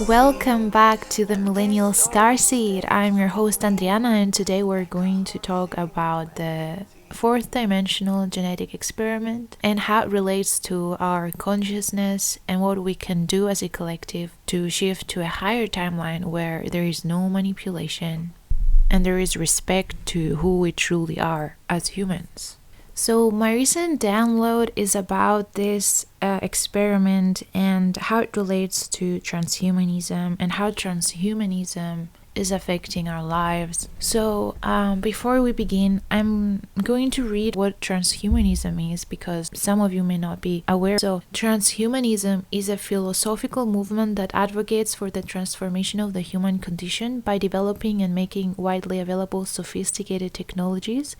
Welcome back to the Millennial Starseed. I'm your host Andriana, and today we're going to talk about the fourth dimensional genetic experiment and how it relates to our consciousness and what we can do as a collective to shift to a higher timeline where there is no manipulation and there is respect to who we truly are as humans. So my recent download is about this experiment and how it relates to transhumanism and how transhumanism is affecting our lives. So before we begin, I'm going to read what transhumanism is because some of you may not be aware. So transhumanism is a philosophical movement that advocates for the transformation of the human condition by developing and making widely available sophisticated technologies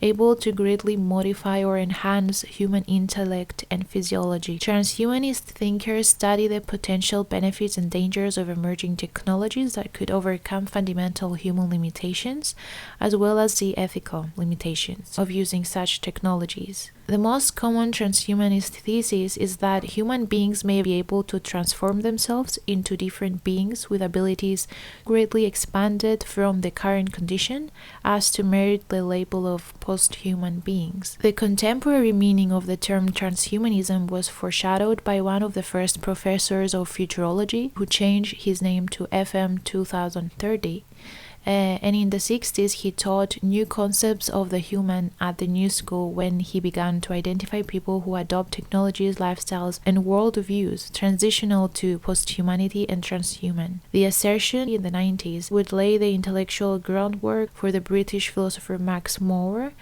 able to greatly modify or enhance human intellect and physiology. Transhumanist thinkers study the potential benefits and dangers of emerging technologies that could overcome fundamental human limitations, as well as the ethical limitations of using such technologies. The most common transhumanist thesis is that human beings may be able to transform themselves into different beings with abilities greatly expanded from the current condition as to merit the label of post-human beings. The contemporary meaning of the term transhumanism was foreshadowed by one of the first professors of futurology who changed his name to FM 2030. And in the 60s, he taught new concepts of the human at the New School when he began to identify people who adopt technologies, lifestyles, and worldviews transitional to posthumanity and transhuman. The assertion in the 90s would lay the intellectual groundwork for the British philosopher Max Moore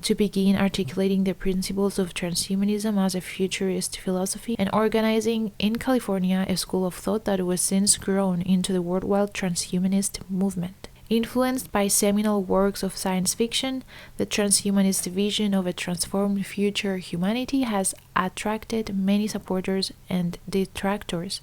to begin articulating the principles of transhumanism as a futurist philosophy and organizing in California a school of thought that was since grown into the worldwide transhumanist movement. Influenced by seminal works of science fiction, the transhumanist vision of a transformed future humanity has attracted many supporters and detractors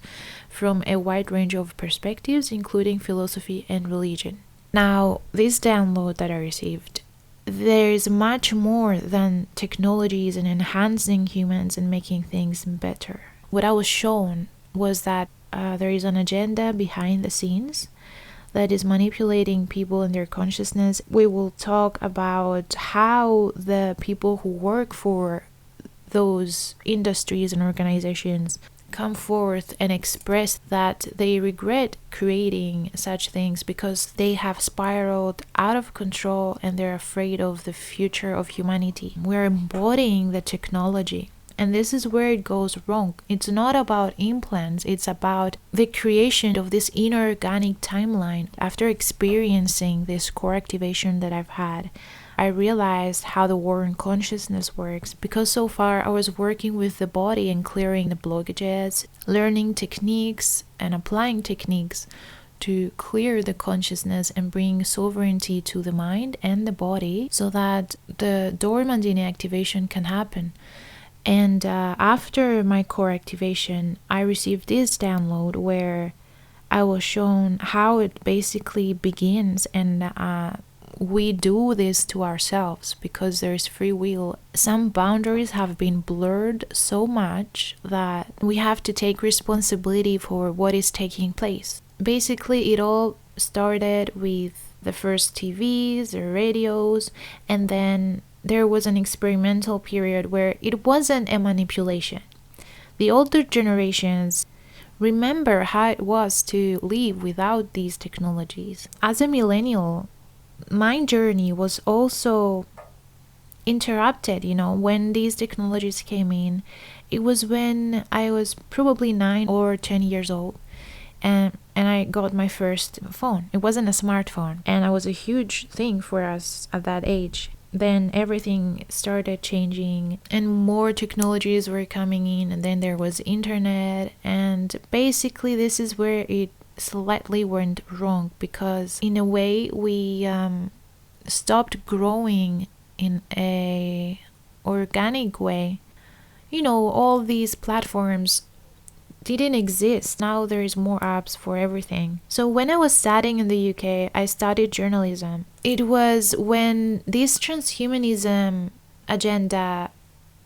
from a wide range of perspectives, including philosophy and religion. Now, this download that I received, there is much more than technologies and enhancing humans and making things better. What I was shown was that there is an agenda behind the scenes that is manipulating people and their consciousness. We will talk about how the people who work for those industries and organizations come forth and express that they regret creating such things because they have spiraled out of control and they're afraid of the future of humanity. We're embodying the technology. And this is where it goes wrong. It's not about implants, it's about the creation of this inorganic timeline. After experiencing this core activation that I've had, I realized how the war on consciousness works, because so far I was working with the body and clearing the blockages, learning techniques and applying techniques to clear the consciousness and bring sovereignty to the mind and the body so that the dormant activation can happen. And after my core activation, I received this download where I was shown how it basically begins, and we do this to ourselves because there's free will. Some boundaries have been blurred so much that we have to take responsibility for what is taking place. Basically, it all started with the first TVs, the radios, and then there was an experimental period where it wasn't a manipulation. The older generations remember how it was to live without these technologies. As a millennial, my journey was also interrupted, when these technologies came in. It was when I was probably 9 or 10 years old. And I got my first phone. It wasn't a smartphone, and it was a huge thing for us at that age. Then everything started changing and more technologies were coming in, and then there was internet, and basically this is where it slightly went wrong, because in a way we stopped growing in a organic way. All these platforms didn't exist. Now there is more apps for everything. So when I was studying in the UK, I studied journalism. It was when this transhumanism agenda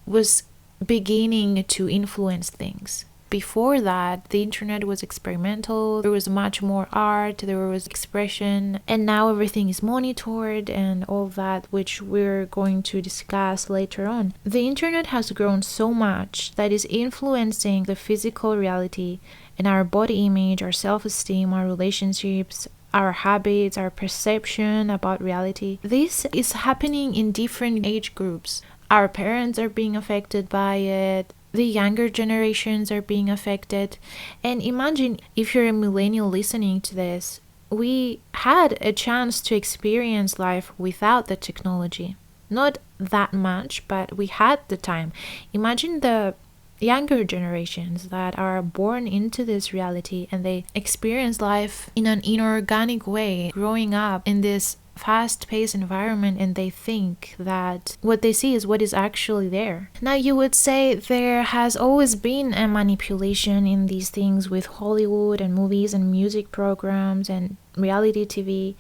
was beginning to influence things. before that, the internet was experimental, there was much more art, there was expression, and now everything is monitored and all that, which we're going to discuss later on. The internet has grown so much that is influencing the physical reality and our body image, our self-esteem, our relationships, our habits, our perception about reality. This is happening in different age groups. Our parents are being affected by it. The younger generations are being affected. And imagine if you're a millennial listening to this, we had a chance to experience life without the technology. Not that much, but we had the time. Imagine the younger generations that are born into this reality and they experience life in an inorganic way, growing up in this fast-paced environment, and they think that what they see is what is actually there. Now, you would say there has always been a manipulation in these things with Hollywood and movies and music programs and reality TV,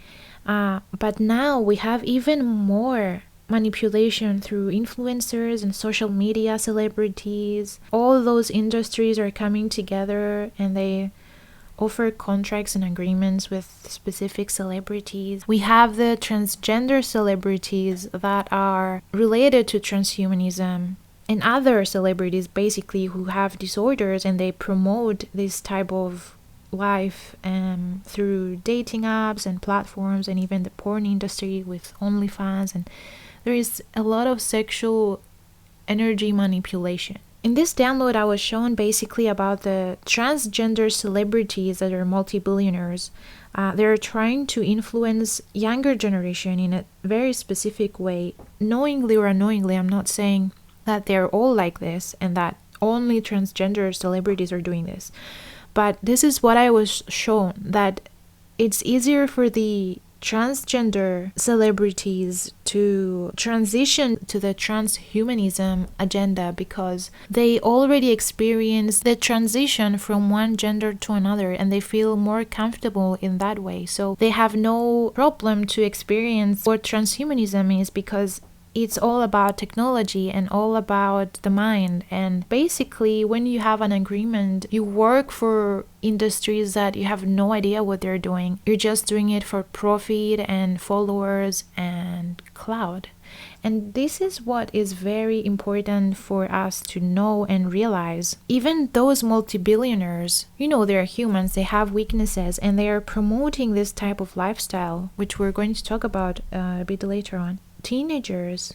but now we have even more manipulation through influencers and social media celebrities. All those industries are coming together and they offer contracts and agreements with specific celebrities. We have the transgender celebrities that are related to transhumanism and other celebrities basically who have disorders, and they promote this type of life through dating apps and platforms, and even the porn industry with OnlyFans, and there is a lot of sexual energy manipulation. In this download, I was shown basically about the transgender celebrities that are multi-billionaires. They're trying to influence younger generation in a very specific way, knowingly or unknowingly. I'm not saying that they're all like this and that only transgender celebrities are doing this, but this is what I was shown, that it's easier for the transgender celebrities to transition to the transhumanism agenda because they already experienced the transition from one gender to another and they feel more comfortable in that way. So they have no problem to experience what transhumanism is because it's all about technology and all about the mind. And basically, when you have an agreement, you work for industries that you have no idea what they're doing. You're just doing it for profit and followers and clout. And this is what is very important for us to know and realize. Even those multi-billionaires, they're humans, they have weaknesses, and they are promoting this type of lifestyle, which we're going to talk about a bit later on. Teenagers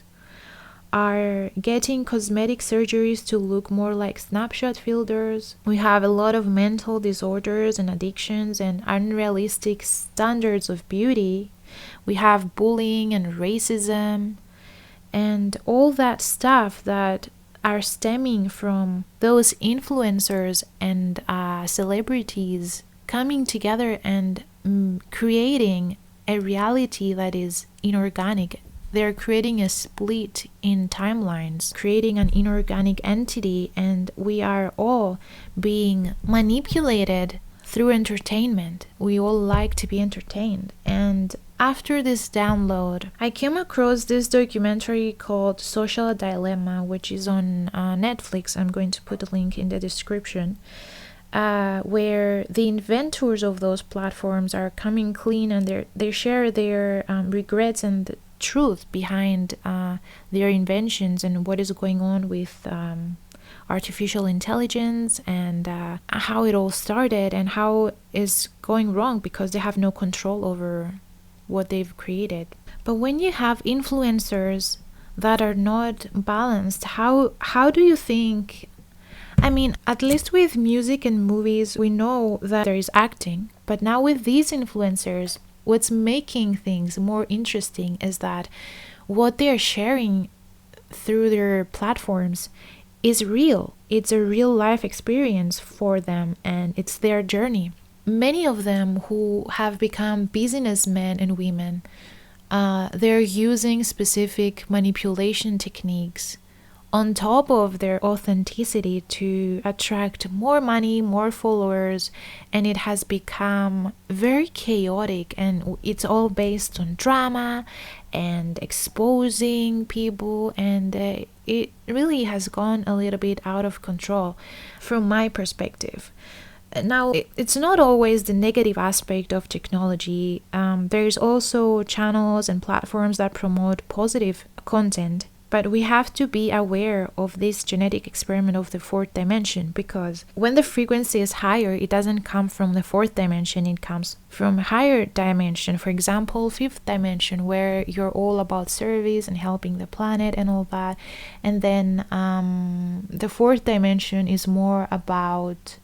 are getting cosmetic surgeries to look more like snapshot filters. We have a lot of mental disorders and addictions and unrealistic standards of beauty. We have bullying and racism and all that stuff that are stemming from those influencers and celebrities coming together and creating a reality that is inorganic. They're creating a split in timelines, creating an inorganic entity, and we are all being manipulated through entertainment. We all like to be entertained. And after this download, I came across this documentary called Social Dilemma, which is on Netflix. I'm going to put a link in the description. Where the inventors of those platforms are coming clean and they share their regrets and the truth behind their inventions and what is going on with artificial intelligence and how it all started and how it's going wrong because they have no control over what they've created. But when you have influencers that are not balanced, how do you think? I mean, at least with music and movies, we know that there is acting. But now with these influencers, what's making things more interesting is that what they're sharing through their platforms is real. It's a real life experience for them and it's their journey. Many of them who have become businessmen and women, they're using specific manipulation techniques on top of their authenticity to attract more money, more followers, and it has become very chaotic, and it's all based on drama and exposing people, and it really has gone a little bit out of control from my perspective. Now, it's not always the negative aspect of technology. There's also channels and platforms that promote positive content, but we have to be aware of this genetic experiment of the fourth dimension, because when the frequency is higher, it doesn't come from the fourth dimension, it comes from a higher dimension. For example, fifth dimension, where you're all about service and helping the planet and all that. And then the fourth dimension is more about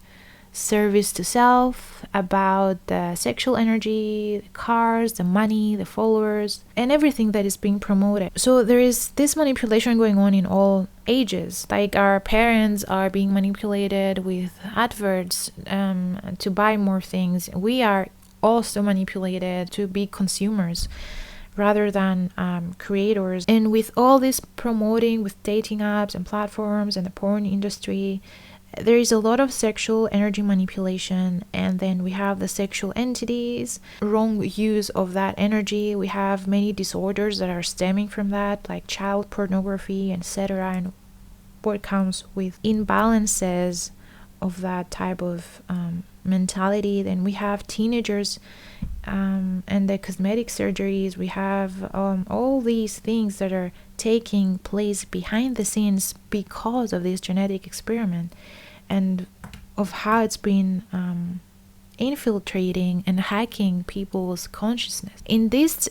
service to self, about the sexual energy, the cars, the money, the followers, and everything that is being promoted. So there is this manipulation going on in all ages. Like our parents are being manipulated with adverts to buy more things. We are also manipulated to be consumers rather than creators. And with all this promoting with dating apps and platforms and the porn industry, there is a lot of sexual energy manipulation, and then we have the sexual entities, wrong use of that energy. We have many disorders that are stemming from that, like child pornography, etc., and what comes with imbalances of that type of mentality. Then we have teenagers and the cosmetic surgeries. We have all these things that are taking place behind the scenes because of this genetic experiment, and of how it's been infiltrating and hacking people's consciousness. In this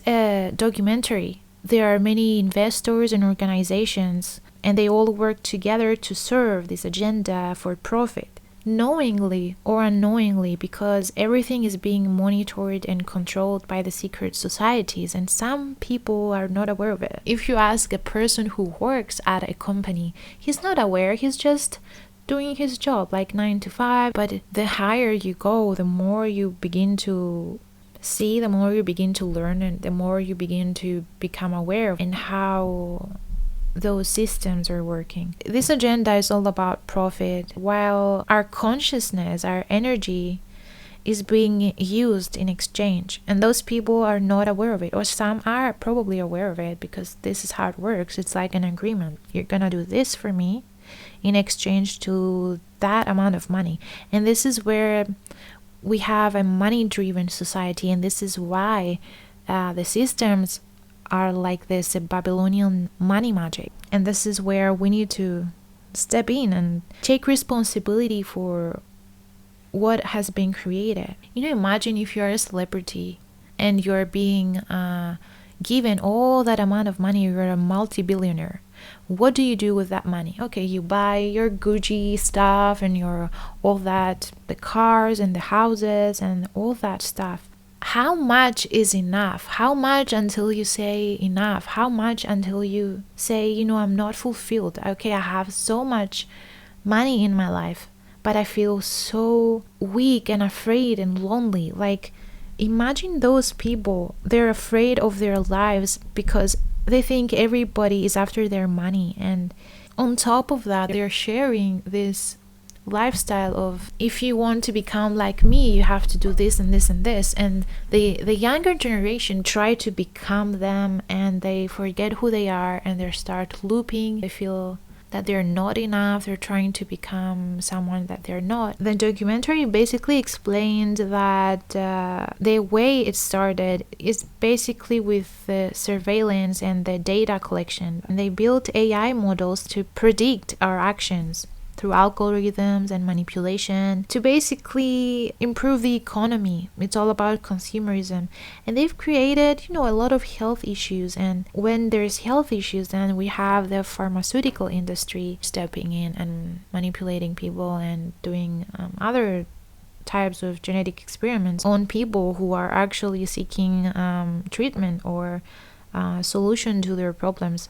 documentary, there are many investors and organizations, and they all work together to serve this agenda for profit, knowingly or unknowingly, because everything is being monitored and controlled by the secret societies, and some people are not aware of it. If you ask a person who works at a company, he's not aware, he's just doing his job like 9 to 5. But the higher you go, the more you begin to see, the more you begin to learn, and the more you begin to become aware of and how those systems are working. This agenda is all about profit, while our consciousness, our energy, is being used in exchange, and those people are not aware of it, or some are probably aware of it, because this is how it works. It's like an agreement. You're gonna do this for me in exchange to that amount of money. And this is where we have a money-driven society, and this is why the systems are like this Babylonian money magic. And this is where we need to step in and take responsibility for what has been created. Imagine if you're a celebrity and you're being given all that amount of money, you're a multi-billionaire. What do you do with that money? Okay, you buy your Gucci stuff and your all that, the cars and the houses and all that stuff. How much is enough? How much until you say enough? How much until you say, I'm not fulfilled? Okay, I have so much money in my life, but I feel so weak and afraid and lonely. Like, imagine those people. They're afraid of their lives because they think everybody is after their money. And on top of that, they're sharing this lifestyle of, if you want to become like me, you have to do this and this and this. And the younger generation try to become them, and they forget who they are, and they start looping. They feel that they're not enough. They're trying to become someone that they're not. The documentary basically explained that the way it started is basically with the surveillance and the data collection. And they built AI models to predict our actions through algorithms and manipulation to basically improve the economy. It's all about consumerism. And they've created, a lot of health issues. And when there's health issues, then we have the pharmaceutical industry stepping in and manipulating people and doing other types of genetic experiments on people who are actually seeking treatment or solution to their problems.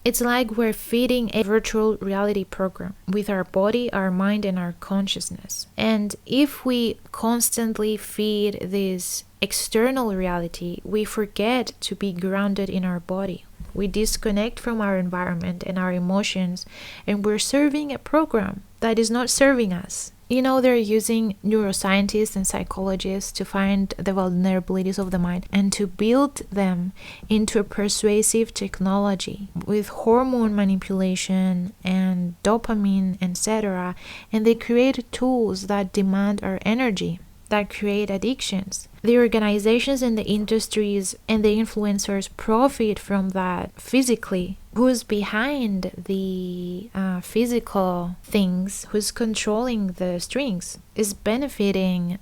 It's like we're feeding a virtual reality program with our body, our mind, and our consciousness. And if we constantly feed this external reality, we forget to be grounded in our body. We disconnect from our environment and our emotions, and we're serving a program that is not serving us. They're using neuroscientists and psychologists to find the vulnerabilities of the mind and to build them into a persuasive technology with hormone manipulation and dopamine, etc. And they create tools that demand our energy, that create addictions. The organizations and the industries and the influencers profit from that physically. Who's behind the physical things, who's controlling the strings, is benefiting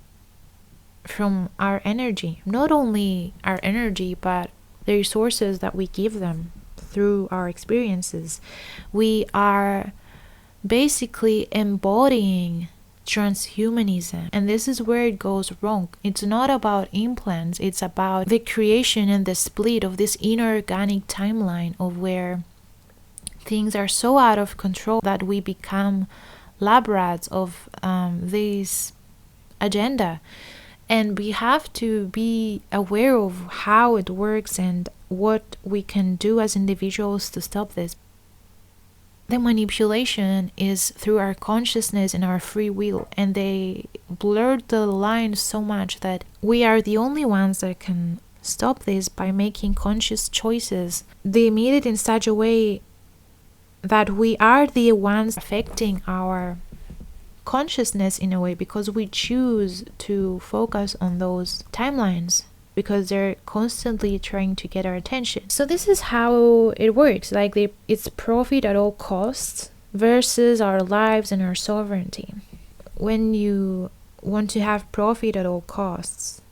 from our energy. Not only our energy, but the resources that we give them through our experiences. We are basically embodying transhumanism, and this is where it goes wrong. It's not about implants, it's about the creation and the split of this inorganic timeline of where things are so out of control that we become lab rats of this agenda. And we have to be aware of how it works and what we can do as individuals to stop this. The manipulation is through our consciousness and our free will, and they blurred the line so much that we are the only ones that can stop this by making conscious choices. They made it in such a way that we are the ones affecting our consciousness in a way, because we choose to focus on those timelines, because they're constantly trying to get our attention. So this is how it works. It's profit at all costs versus our lives and our sovereignty. When you want to have profit at all costs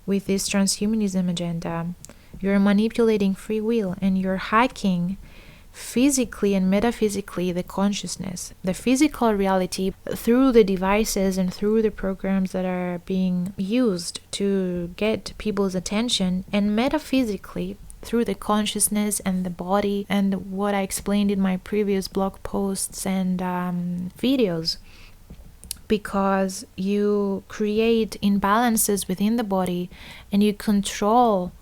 with this transhumanism agenda, you're manipulating free will and you're hacking physically and metaphysically the consciousness, the physical reality, through the devices and through the programs that are being used to get people's attention, and metaphysically through the consciousness and the body, and what I explained in my previous blog posts and videos. Because you create imbalances within the body and you control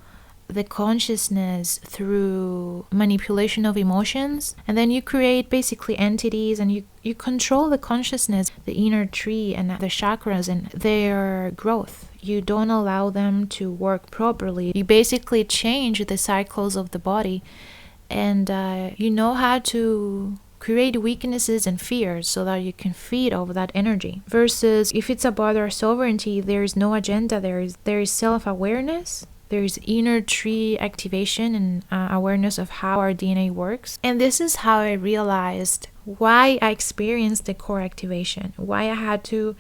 the consciousness through manipulation of emotions, and then you create basically entities, and you control the consciousness, the inner tree and the chakras and their growth. You don't allow them to work properly. You basically change the cycles of the body, and you know how to create weaknesses and fears so that you can feed off that energy. Versus if it's about our sovereignty, there is no agenda. There is self-awareness. There is inner tree activation and awareness of how our DNA works. And this is how I realized why I experienced the core activation, why I had to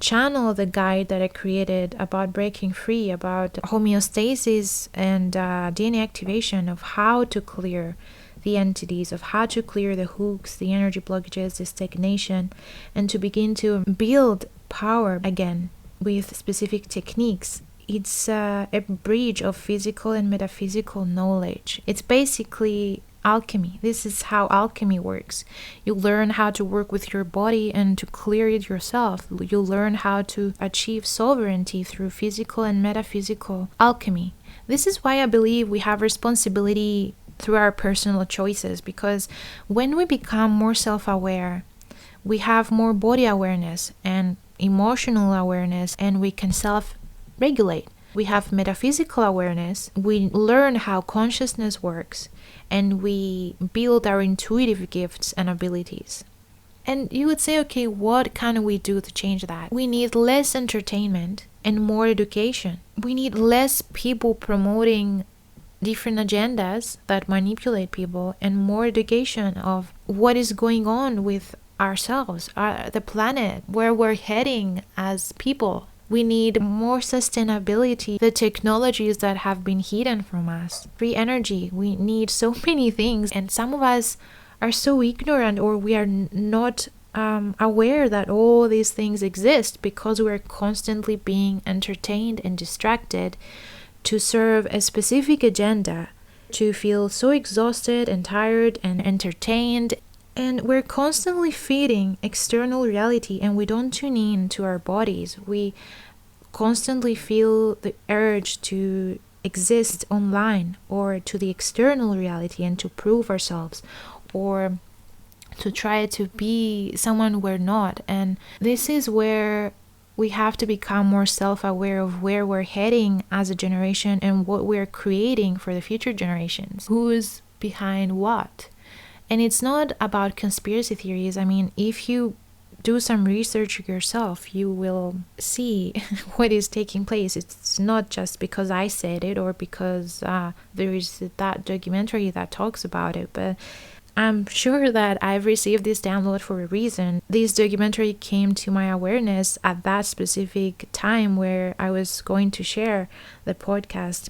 channel the guide that I created about breaking free, about homeostasis and DNA activation, of how to clear the entities, of how to clear the hooks, the energy blockages, the stagnation, and to begin to build power again with specific techniques. It's a bridge of physical and metaphysical knowledge. It's basically alchemy. This is how alchemy works. You learn how to work with your body and to clear it yourself. You learn how to achieve sovereignty through physical and metaphysical alchemy. This is why I believe we have responsibility through our personal choices, because when we become more self-aware, we have more body awareness and emotional awareness, and we can self-regulate. We have metaphysical awareness, we learn how consciousness works, and we build our intuitive gifts and abilities. And you would say, okay, what can we do to change that? We need less entertainment and more education. We need less people promoting different agendas that manipulate people, and more education of what is going on with ourselves, the planet, where we're heading as people. We need more sustainability, the technologies that have been hidden from us, free energy. We need so many things, and some of us are so ignorant, or we are not aware that all these things exist, because we're constantly being entertained and distracted to serve a specific agenda, to feel so exhausted and tired and entertained. And we're constantly feeding external reality, and we don't tune in to our bodies. We constantly feel the urge to exist online or to the external reality and to prove ourselves or to try to be someone we're not. And this is where we have to become more self-aware of where we're heading as a generation and what we're creating for the future generations. Who's behind what? And it's not about conspiracy theories. I mean, if you do some research yourself, you will see what is taking place. It's not just because I said it or because there is that documentary that talks about it, but I'm sure that I've received this download for a reason. This documentary came to my awareness at that specific time where I was going to share the podcast.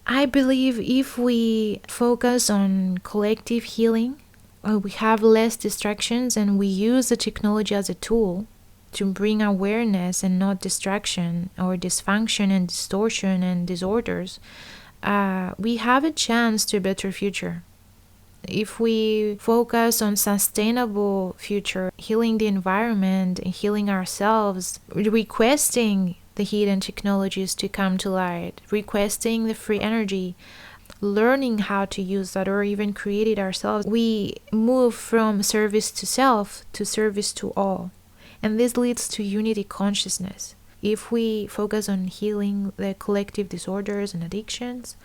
I believe if we focus on collective healing, we have less distractions and we use the technology as a tool to bring awareness and not distraction or dysfunction and distortion and disorders, we have a chance to a better future. If we focus on sustainable future, healing the environment and healing ourselves, requesting the hidden technologies to come to light, requesting the free energy, learning how to use that or even create it ourselves, we move from service to self to service to all. And this leads to unity consciousness. If we focus on healing the collective disorders and addictions,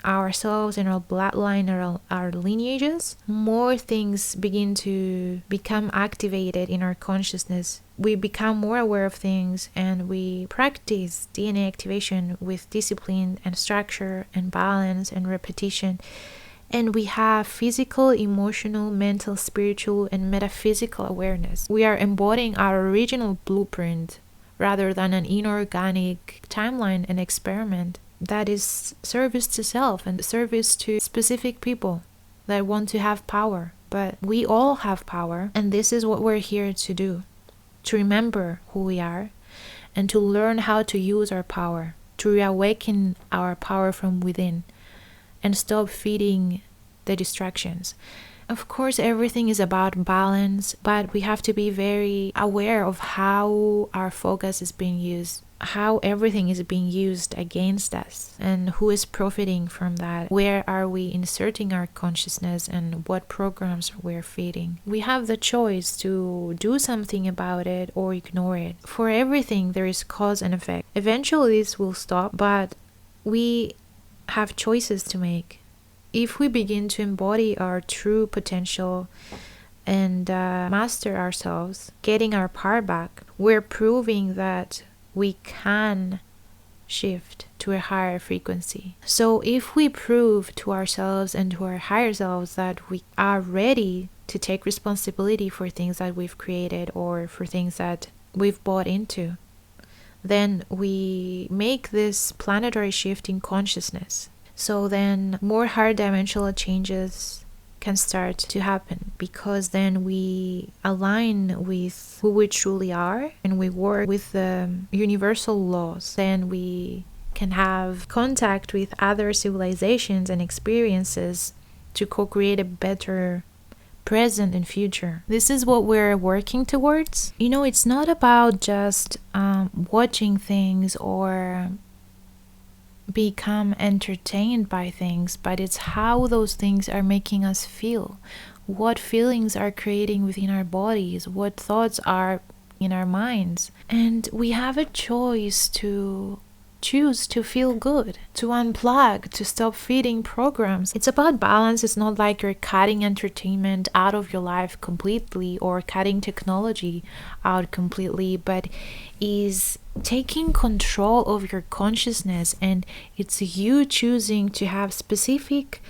ourselves and our bloodline, our lineages, more things begin to become activated in our consciousness. We become more aware of things and we practice DNA activation with discipline and structure and balance and repetition. And we have physical, emotional, mental, spiritual, and metaphysical awareness. We are embodying our original blueprint rather than an inorganic timeline and experiment that is service to self and service to specific people that want to have power. But we all have power, and this is what we're here to do, to remember who we are and to learn how to use our power, to reawaken our power from within and stop feeding the distractions. Of course, everything is about balance, but we have to be very aware of how our focus is being used, how everything is being used against us, and who is profiting from that. Where are we inserting our consciousness and what programs we're feeding? We have the choice to do something about it or ignore it. For everything, there is cause and effect. Eventually, this will stop, but we have choices to make. If we begin to embody our true potential and master ourselves, getting our power back, we're proving that we can shift to a higher frequency. So if we prove to ourselves and to our higher selves that we are ready to take responsibility for things that we've created or for things that we've bought into, then we make this planetary shift in consciousness. So then more higher dimensional changes can start to happen, because then we align with who we truly are and we work with the universal laws. Then we can have contact with other civilizations and experiences to co-create a better present and future. This is what we're working towards. You know, it's not about just watching things or become entertained by things, but it's how those things are making us feel, what feelings are creating within our bodies, what thoughts are in our minds. And we have a choice to choose to feel good, to unplug, to stop feeding programs. It's about balance. It's not like you're cutting entertainment out of your life completely or cutting technology out completely, but is taking control of your consciousness, and it's you choosing to have specific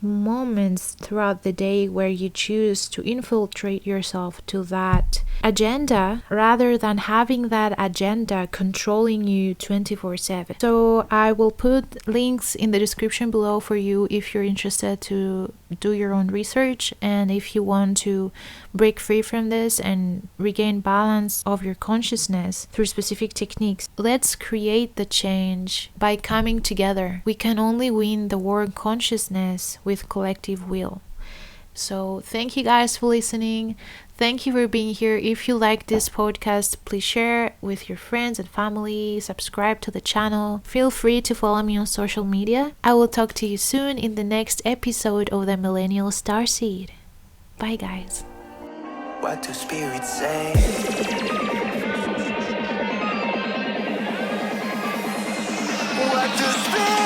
moments throughout the day where you choose to infiltrate yourself to that agenda rather than having that agenda controlling you 24/7. So I will put links in the description below for you if you're interested to do your own research and if you want to break free from this and regain balance of your consciousness through specific techniques. Let's create the change by coming together. We can only win the war on consciousness with collective will. So thank you guys for listening. Thank you for being here. If you like this podcast, please share with your friends and family. Subscribe to the channel. Feel free to follow me on social media. I will talk to you soon in the next episode of the Millennial Starseed. Bye, guys. What do spirits say? What do spirits